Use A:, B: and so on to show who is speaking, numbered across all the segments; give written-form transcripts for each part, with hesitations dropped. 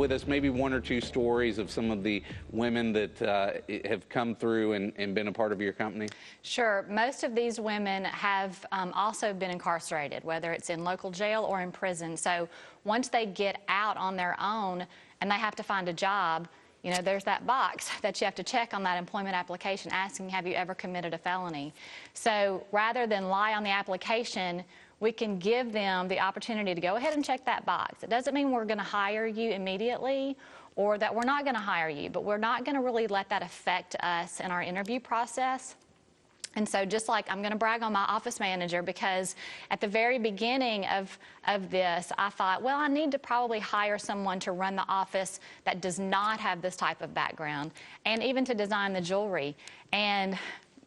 A: with us maybe one or two stories of some of the women that have come through and been a part of your company?
B: Sure. Most of these women have also been incarcerated, whether it's in local jail or in prison. So once they get out on their own and they have to find a job, you know, there's that box that you have to check on that employment application asking, have you ever committed a felony? So rather than lie on the application, we can give them the opportunity to go ahead and check that box. It doesn't mean we're going to hire you immediately or that we're not going to hire you, but we're not going to really let that affect us in our interview process. And so just like I'm going to brag on my office manager, because at the very beginning of this, I thought, well, I need to probably hire someone to run the office that does not have this type of background and even to design the jewelry. And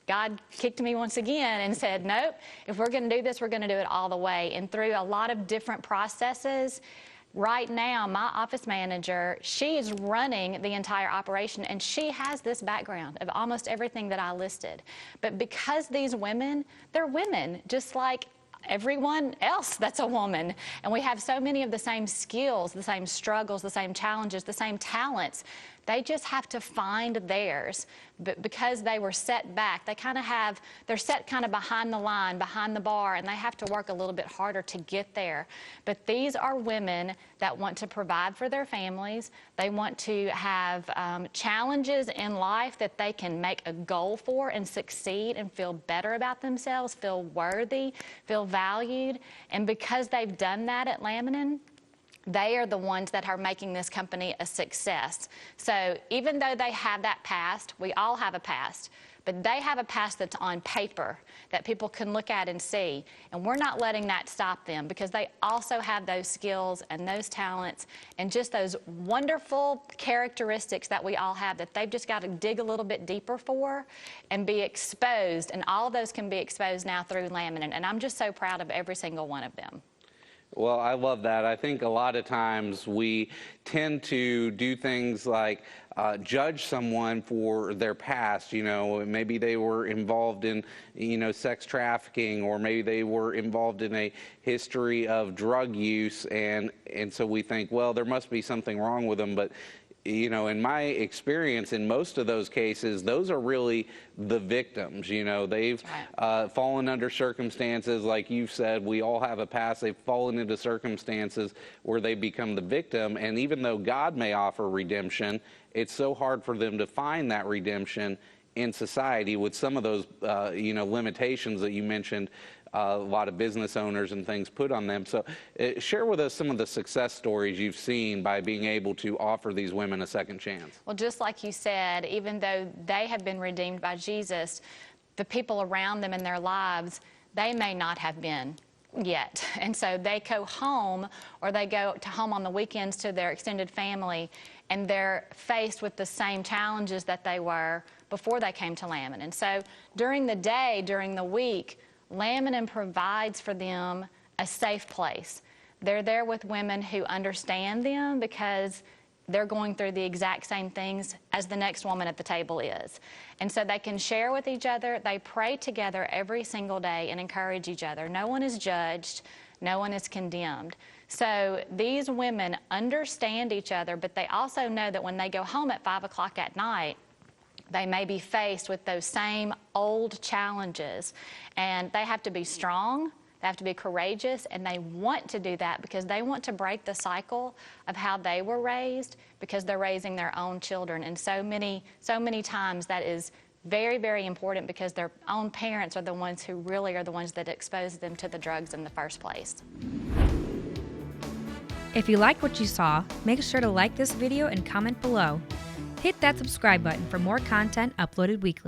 B: God kicked me once again and said, nope, if we're going to do this, we're going to do it all the way. And through a lot of different processes, right now, my office manager, she is running the entire operation, and she has this background of almost everything that I listed. But because these women, they're women, just like everyone else that's a woman. And we have so many of the same skills, the same struggles, the same challenges, the same talents. They just have to find theirs. But because they were set back, they're set kind of behind the line, behind the bar, and they have to work a little bit harder to get there. But these are women that want to provide for their families. They want to have challenges in life that they can make a goal for and succeed and feel better about themselves, feel worthy, feel valued. And because they've done that at Laminin, they are the ones that are making this company a success. So even though they have that past, we all have a past, but they have a past that's on paper that people can look at and see. And we're not letting that stop them, because they also have those skills and those talents and just those wonderful characteristics that we all have that they've just got to dig a little bit deeper for and be exposed. And all of those can be exposed now through Laminin. And I'm just so proud of every single one of them.
A: Well, I love that. I think a lot of times we tend to do things like judge someone for their past. You know, maybe they were involved in, sex trafficking, or maybe they were involved in a history of drug use, and so we think, well, there must be something wrong with them. But in my experience, in most of those cases, those are really the victims. They've fallen under circumstances, like you've said, we all have a past. They've fallen into circumstances where they become the victim. And even though God may offer redemption, it's so hard for them to find that redemption in society with some of those, limitations that you mentioned. A lot of business owners and things put on them. So share with us some of the success stories you've seen by being able to offer these women a second chance.
B: Well, just like you said, even though they have been redeemed by Jesus, the people around them in their lives, they may not have been yet. And so they go home, or they go to home on the weekends to their extended family, and they're faced with the same challenges that they were before they came to Laminin. And so during the day, during the week, Laminin provides for them a safe place. They're there with women who understand them, because they're going through the exact same things as the next woman at the table is. And so they can share with each other. They pray together every single day and encourage each other. No one is judged. No one is condemned. So these women understand each other, but they also know that when they go home at 5 o'clock at night, they may be faced with those same old challenges, and they have to be strong, they have to be courageous, and they want to do that because they want to break the cycle of how they were raised, because they're raising their own children. And so many times that is very, very important, because their own parents are the ones who really are the ones that expose them to the drugs in the first place.
C: If you like what you saw, make sure to like this video and comment below. Hit that subscribe button for more content uploaded weekly.